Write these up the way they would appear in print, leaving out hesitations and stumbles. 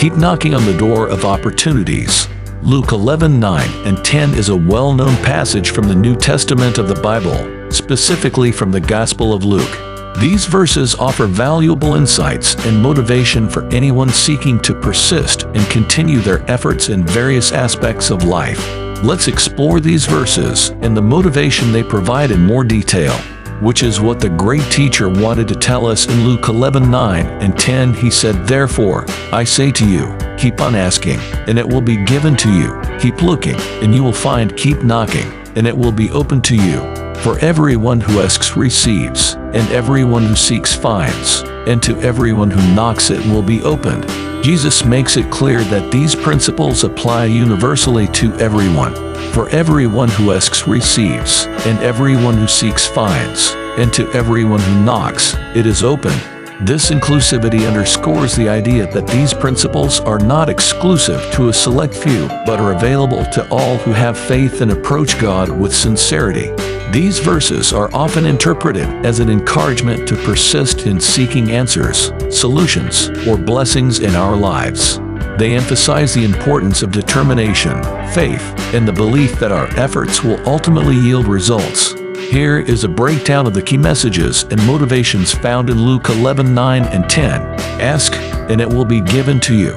Keep knocking on the door of opportunities. Luke 11:9 and 10 is a well-known passage from the New Testament of the Bible, specifically from the Gospel of Luke. These verses offer valuable insights and motivation for anyone seeking to persist and continue their efforts in various aspects of life. Let's explore these verses and the motivation they provide in more detail, which is what the great teacher wanted to tell us in Luke 11:9 and 10. He said, "Therefore, I say to you, keep on asking, and it will be given to you. Keep looking, and you will find. Keep knocking, and it will be opened to you. For everyone who asks receives, and everyone who seeks finds, and to everyone who knocks it will be opened." Jesus makes it clear that these principles apply universally to everyone. For everyone who asks receives, and everyone who seeks finds, and to everyone who knocks, it is opened. This inclusivity underscores the idea that these principles are not exclusive to a select few, but are available to all who have faith and approach God with sincerity. These verses are often interpreted as an encouragement to persist in seeking answers, solutions, or blessings in our lives. They emphasize the importance of determination, faith, and the belief that our efforts will ultimately yield results. Here is a breakdown of the key messages and motivations found in Luke 11:9 and 10. Ask, and it will be given to you.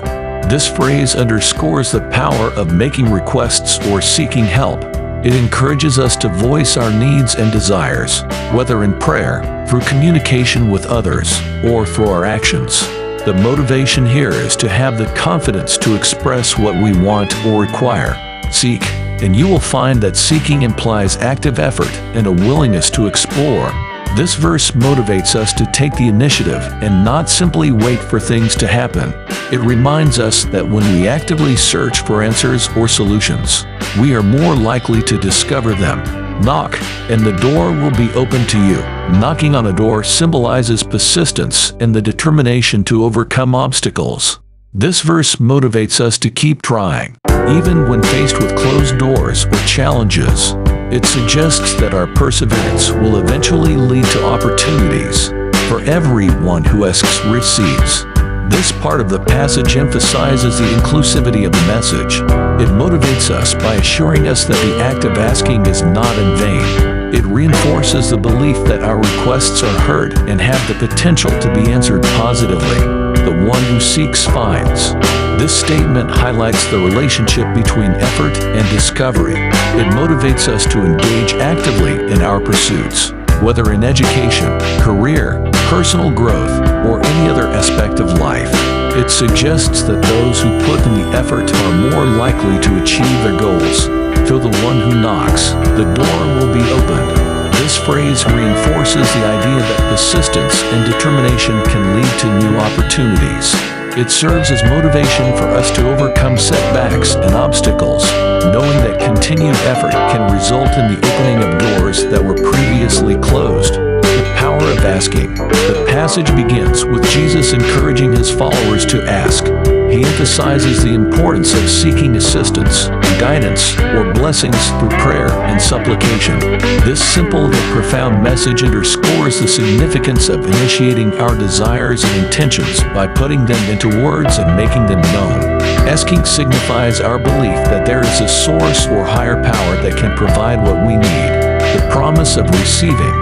This phrase underscores the power of making requests or seeking help. It encourages us to voice our needs and desires, whether in prayer, through communication with others, or through our actions. The motivation here is to have the confidence to express what we want or require. Seek, and you will find that seeking implies active effort and a willingness to explore. This verse motivates us to take the initiative and not simply wait for things to happen. It reminds us that when we actively search for answers or solutions, we are more likely to discover them. Knock, and the door will be open to you. Knocking on a door symbolizes persistence and the determination to overcome obstacles. This verse motivates us to keep trying, even when faced with closed doors or challenges. It suggests that our perseverance will eventually lead to opportunities. For everyone who asks receives. This part of the passage emphasizes the inclusivity of the message. It motivates us by assuring us that the act of asking is not in vain. It reinforces the belief that our requests are heard and have the potential to be answered positively. The one who seeks finds. This statement highlights the relationship between effort and discovery. It motivates us to engage actively in our pursuits, whether in education, career, personal growth, or any other aspect of life. It suggests that those who put in the effort are more likely to achieve their goals. To the one who knocks, the door will be opened. This phrase reinforces the idea that persistence and determination can lead to new opportunities. It serves as motivation for us to overcome setbacks and obstacles, knowing that continued effort can result in the opening of doors that were previously closed. The power of asking. The passage begins with Jesus encouraging his followers to ask. He emphasizes the importance of seeking assistance, guidance, or blessings through prayer and supplication. This simple yet profound message underscores the significance of initiating our desires and intentions by putting them into words and making them known. Asking signifies our belief that there is a source or higher power that can provide what we need. The promise of receiving.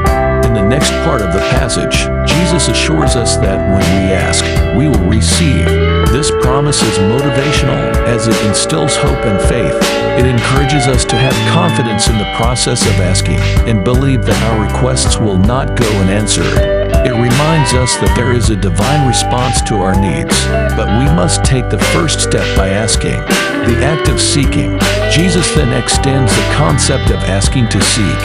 In the next part of the passage, Jesus assures us that when we ask, we will receive. This promise is motivational as it instills hope and faith. It encourages us to have confidence in the process of asking and believe that our requests will not go unanswered. It reminds us that there is a divine response to our needs, but we must take the first step by asking. The act of seeking. Jesus then extends the concept of asking to seek.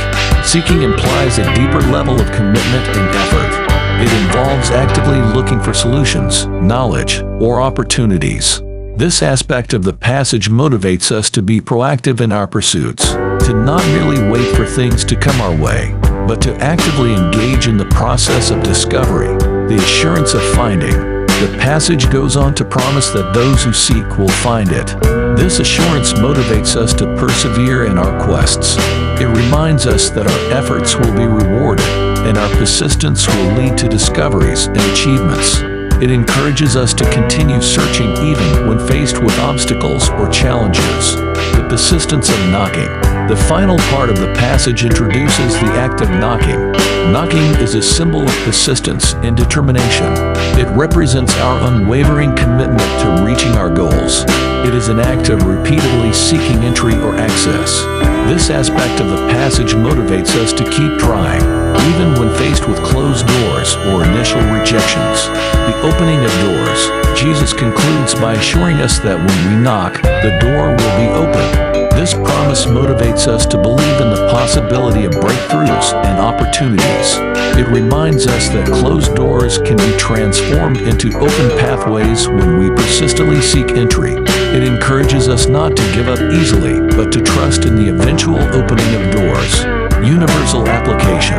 Seeking implies a deeper level of commitment and effort. It involves actively looking for solutions, knowledge, or opportunities. This aspect of the passage motivates us to be proactive in our pursuits, to not merely wait for things to come our way, but to actively engage in the process of discovery, the assurance of finding. The passage goes on to promise that those who seek will find it. This assurance motivates us to persevere in our quests. It reminds us that our efforts will be rewarded, and our persistence will lead to discoveries and achievements. It encourages us to continue searching even when faced with obstacles or challenges. The persistence of knocking. The final part of the passage introduces the act of knocking. Knocking is a symbol of persistence and determination. It represents our unwavering commitment to reaching our goals. It is an act of repeatedly seeking entry or access. This aspect of the passage motivates us to keep trying, even when faced with closed doors or initial rejections. The opening of doors. Jesus concludes by assuring us that when we knock, the door will be open. This promise motivates us to believe in the possibility of breakthroughs and opportunities. It reminds us that closed doors can be transformed into open pathways when we persistently seek entry. It encourages us not to give up easily, but to trust in the eventual opening of doors. Universal application.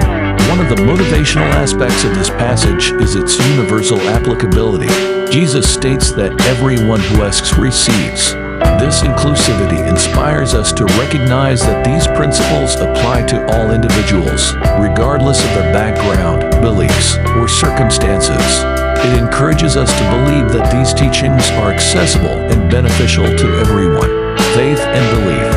One of the motivational aspects of this passage is its universal applicability. Jesus states that everyone who asks receives. This inclusivity inspires us to recognize that these principles apply to all individuals, regardless of their background, beliefs, or circumstances. It encourages us to believe that these teachings are accessible and beneficial to everyone. Faith and belief.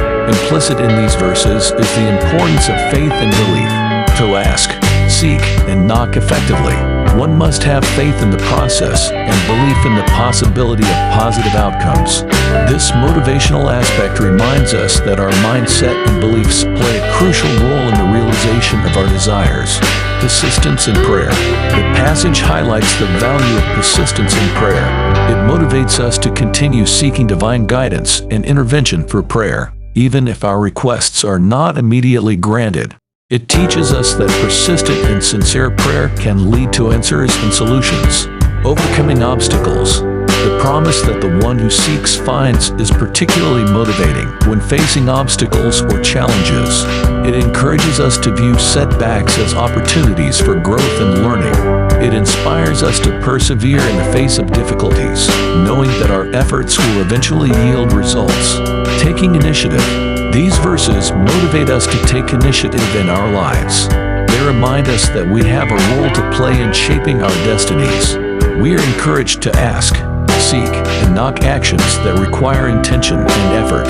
Implicit in these verses is the importance of faith and belief. To ask, seek, and knock effectively, one must have faith in the process and belief in the possibility of positive outcomes. This motivational aspect reminds us that our mindset and beliefs play a crucial role in the realization of our desires. Persistence in prayer. The passage highlights the value of persistence in prayer. It motivates us to continue seeking divine guidance and intervention for prayer, even if our requests are not immediately granted. It teaches us that persistent and sincere prayer can lead to answers and solutions. Overcoming obstacles. The promise that the one who seeks finds is particularly motivating when facing obstacles or challenges. It encourages us to view setbacks as opportunities for growth and learning. It inspires us to persevere in the face of difficulties, knowing that our efforts will eventually yield results. Taking initiative. These verses motivate us to take initiative in our lives. They remind us that we have a role to play in shaping our destinies. We are encouraged to ask, seek, and knock actions that require intention and effort.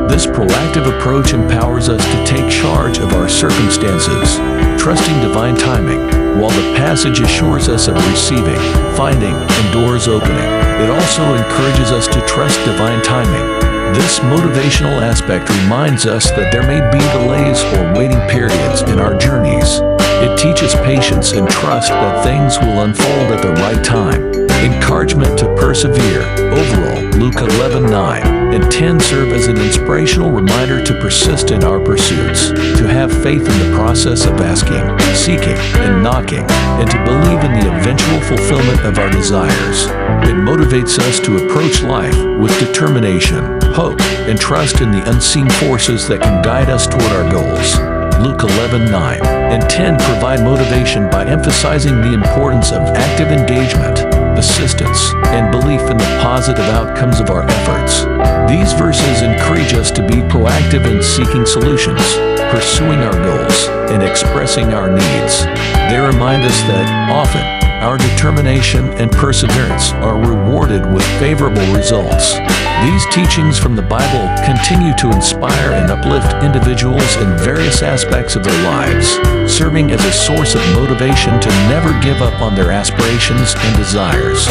This proactive approach empowers us to take charge of our circumstances, trusting divine timing. While the passage assures us of receiving, finding, and doors opening, it also encourages us to trust divine timing. This motivational aspect reminds us that there may be delays or waiting periods in our journeys. It teaches patience and trust that things will unfold at the right time. Encouragement to persevere. Overall, Luke 11:9 and 10 serve as an inspirational reminder to persist in our pursuits, to have faith in the process of asking, seeking, and knocking, and to believe in the eventual fulfillment of our desires. It motivates us to approach life with determination, hope, and trust in the unseen forces that can guide us toward our goals. Luke 11:9 and 10 provide motivation by emphasizing the importance of active engagement, persistence, and belief in the positive outcomes of our efforts. These verses encourage us to be proactive in seeking solutions, pursuing our goals, and expressing our needs. They remind us that often, our determination and perseverance are rewarded with favorable results. These teachings from the Bible continue to inspire and uplift individuals in various aspects of their lives, serving as a source of motivation to never give up on their aspirations and desires.